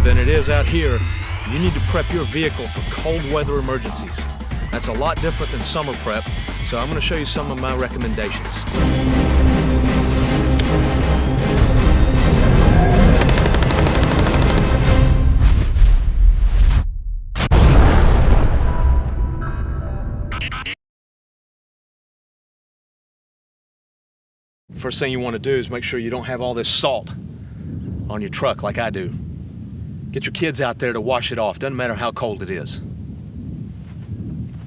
than it is out here, you need to prep your vehicle for cold weather emergencies. That's a lot different than summer prep, so I'm going to show you some of my recommendations. First thing you want to do is make sure you don't have all this salt on your truck like I do. Get your kids out there to wash it off. Doesn't matter how cold it is.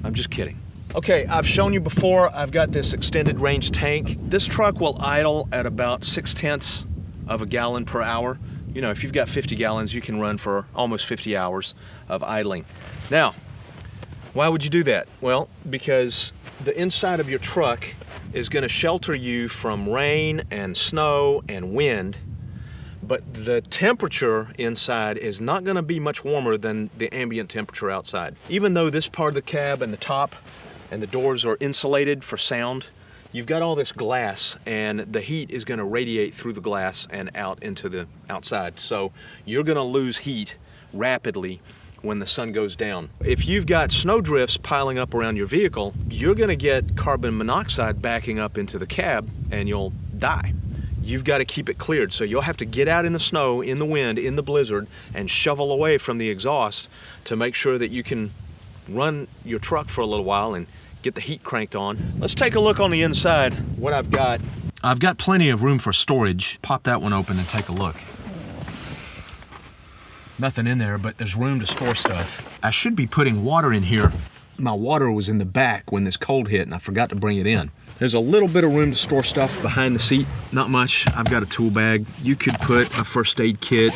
I'm just kidding. Okay, I've shown you before, I've got this extended range tank. This truck will idle at about 0.6 of a gallon per hour. You know, if you've got 50 gallons, you can run for almost 50 hours of idling. Now, why would you do that? Well, because the inside of your truck is going to shelter you from rain and snow and wind, but the temperature inside is not going to be much warmer than the ambient temperature outside. Even though this part of the cab and the top and the doors are insulated for sound, you've got all this glass and the heat is going to radiate through the glass and out into the outside. So you're going to lose heat rapidly when the sun goes down. If you've got snow drifts piling up around your vehicle, you're going to get carbon monoxide backing up into the cab and you'll die. You've got to keep it cleared, so you'll have to get out in the snow, in the wind, in the blizzard, and shovel away from the exhaust to make sure that you can run your truck for a little while and get the heat cranked on. Let's take a look on the inside, what I've got. I've got plenty of room for storage. Pop that one open and take a look. Nothing in there, but there's room to store stuff. I should be putting water in here. My water was in the back when this cold hit and I forgot to bring it in. There's a little bit of room to store stuff behind the seat. Not much. I've got a tool bag. You could put a first aid kit.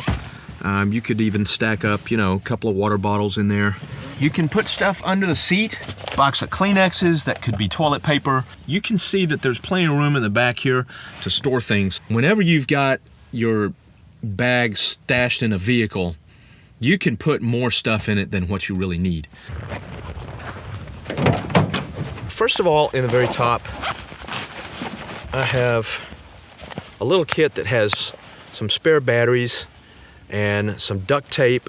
You could even stack up, a couple of water bottles in there. You can put stuff under the seat, box of Kleenexes, that could be toilet paper. You can see that there's plenty of room in the back here to store things. Whenever you've got your bag stashed in a vehicle, you can put more stuff in it than what you really need. First of all, in the very top, I have a little kit that has some spare batteries and some duct tape.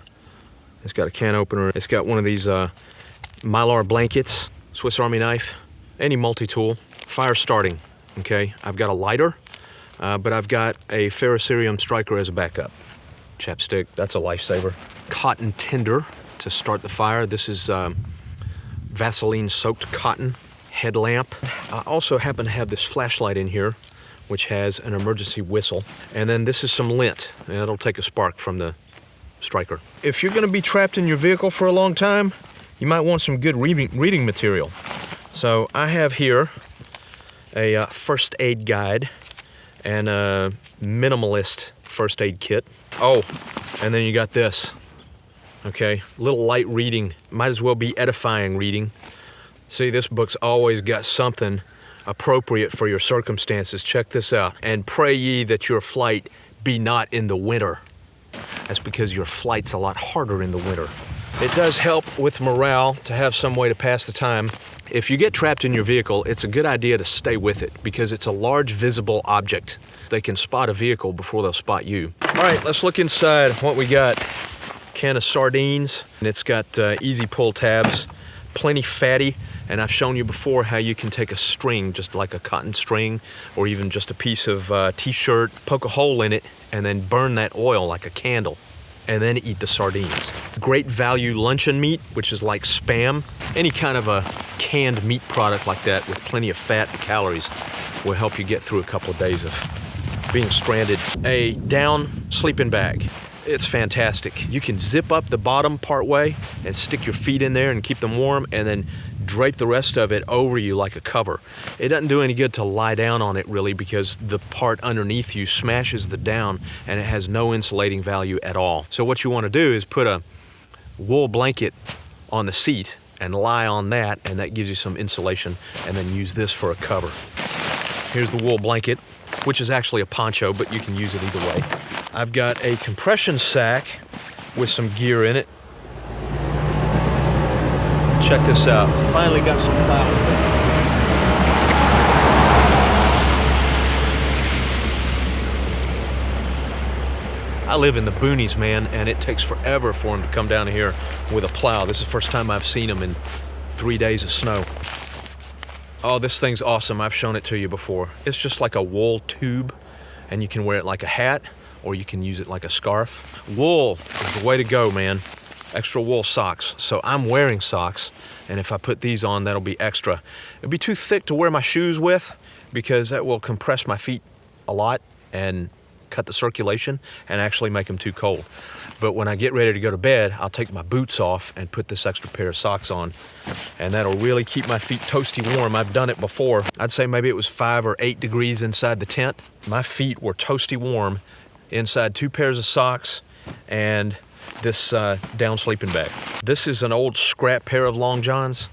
It's got a can opener. It's got one of these Mylar blankets, Swiss Army knife, any multi-tool, fire starting, okay? I've got a lighter, but I've got a ferrocerium striker as a backup. Chapstick, that's a lifesaver. Cotton tinder to start the fire. This is Vaseline soaked cotton headlamp. I also happen to have this flashlight in here, which has an emergency whistle. And then this is some lint, and it'll take a spark from the striker. If you're gonna be trapped in your vehicle for a long time, you might want some good reading material. So I have here a first aid guide and a minimalist first aid kit. Oh, and then you got this. Okay, little light reading, might as well be edifying reading. See, this book's always got something appropriate for your circumstances. Check this out. And pray ye that your flight be not in the winter. That's because your flight's a lot harder in the winter. It does help with morale to have some way to pass the time. If you get trapped in your vehicle, it's a good idea to stay with it because it's a large visible object. They can spot a vehicle before they'll spot you. All right, let's look inside what we got. Can of sardines, and it's got easy pull tabs, plenty fatty, and I've shown you before how you can take a string, just like a cotton string, or even just a piece of t-shirt, poke a hole in it, and then burn that oil like a candle, and then eat the sardines. Great value luncheon meat, which is like Spam. Any kind of a canned meat product like that with plenty of fat and calories will help you get through a couple of days of being stranded. A down sleeping bag. It's fantastic. You can zip up the bottom part way and stick your feet in there and keep them warm, and then drape the rest of it over you like a cover. It doesn't do any good to lie down on it really because the part underneath you smashes the down and it has no insulating value at all. So what you want to do is put a wool blanket on the seat and lie on that, and that gives you some insulation, and then use this for a cover. Here's the wool blanket, which is actually a poncho, but you can use it either way. I've got a compression sack with some gear in it. Check this out. Finally got some flowers. I live in the boonies, man, and it takes forever for them to come down here with a plow. This is the first time I've seen them in 3 days of snow. Oh, this thing's awesome. I've shown it to you before. It's just like a wool tube, and you can wear it like a hat, or you can use it like a scarf. Wool is the way to go, man. Extra wool socks. So I'm wearing socks, and if I put these on, that'll be extra. It'll be too thick to wear my shoes with, because that will compress my feet a lot and cut the circulation and actually make them too cold. But when I get ready to go to bed, I'll take my boots off and put this extra pair of socks on, and that'll really keep my feet toasty warm. I've done it before. I'd say maybe it was 5 or 8 degrees inside the tent. My feet were toasty warm inside 2 pairs of socks and this down sleeping bag. This is an old scrap pair of long johns.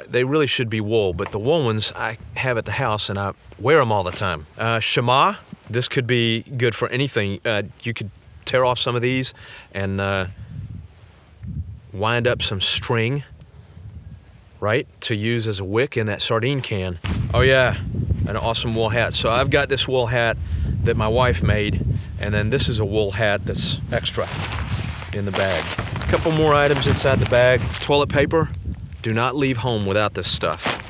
They really should be wool, but the wool ones I have at the house and I wear them all the time. Shema, this could be good for anything. You could tear off some of these and wind up some string, right, to use as a wick in that sardine can. Oh yeah, an awesome wool hat. So I've got this wool hat that my wife made, and then this is a wool hat that's extra in the bag. A couple more items inside the bag. Toilet paper. Do not leave home without this stuff.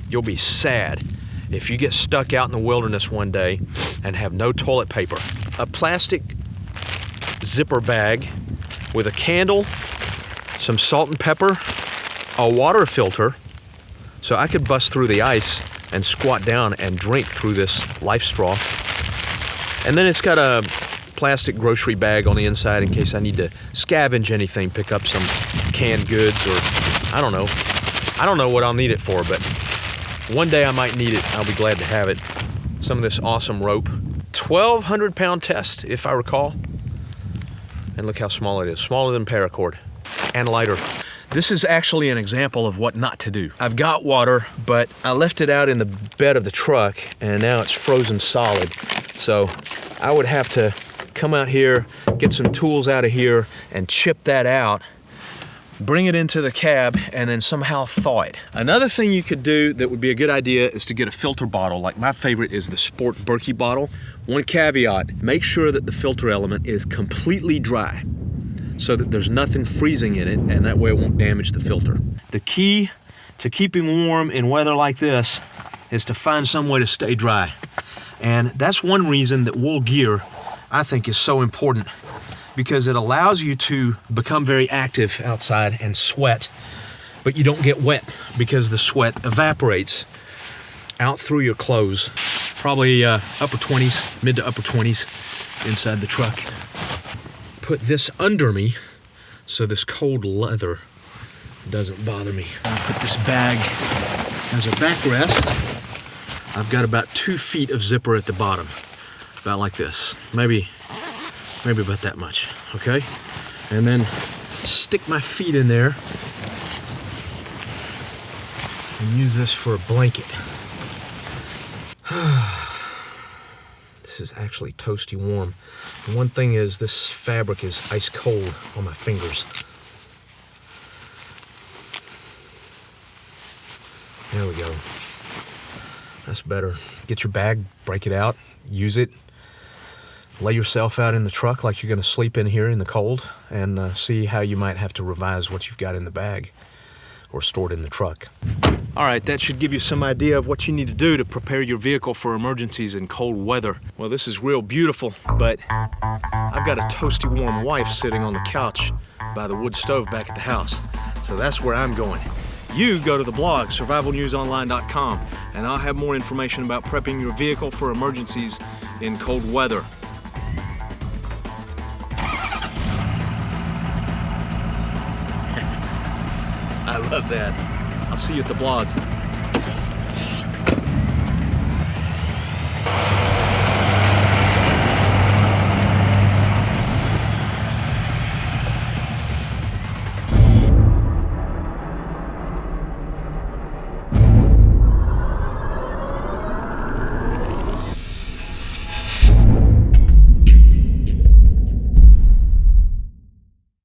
You'll be sad if you get stuck out in the wilderness one day and have no toilet paper. A plastic zipper bag with a candle, some salt and pepper, a water filter, so I could bust through the ice and squat down and drink through this life straw. And then it's got a plastic grocery bag on the inside in case I need to scavenge anything, pick up some canned goods, or I don't know. I don't know what I'll need it for, but one day I might need it. I'll be glad to have it. Some of this awesome rope. 1,200 pound test, if I recall. And look how small it is. Smaller than paracord and lighter. This is actually an example of what not to do. I've got water, but I left it out in the bed of the truck and now it's frozen solid. So I would have to come out here, get some tools out of here and chip that out, bring it into the cab, and then somehow thaw it. Another thing you could do that would be a good idea is to get a filter bottle. Like my favorite is the Sport Berkey bottle. One caveat, make sure that the filter element is completely dry so that there's nothing freezing in it, and that way it won't damage the filter. The key to keeping warm in weather like this is to find some way to stay dry. And that's one reason that wool gear, I think, is so important, because it allows you to become very active outside and sweat, but you don't get wet because the sweat evaporates out through your clothes. Probably upper 20s, mid to upper 20s inside the truck. Put this under me so this cold leather doesn't bother me. I'll put this bag as a backrest. I've got about 2 feet of zipper at the bottom, about like this. Maybe about that much, okay? And then stick my feet in there and use this for a blanket. This is actually toasty warm. And one thing is, this fabric is ice cold on my fingers. There we go. That's better. Get your bag, break it out, use it. Lay yourself out in the truck like you're going to sleep in here in the cold, and see how you might have to revise what you've got in the bag or stored in the truck. All right, that should give you some idea of what you need to do to prepare your vehicle for emergencies in cold weather. Well, this is real beautiful, but I've got a toasty warm wife sitting on the couch by the wood stove back at the house. So that's where I'm going. You go to the blog, survivalnewsonline.com, and I'll have more information about prepping your vehicle for emergencies in cold weather. I love that. I'll see you at the blog.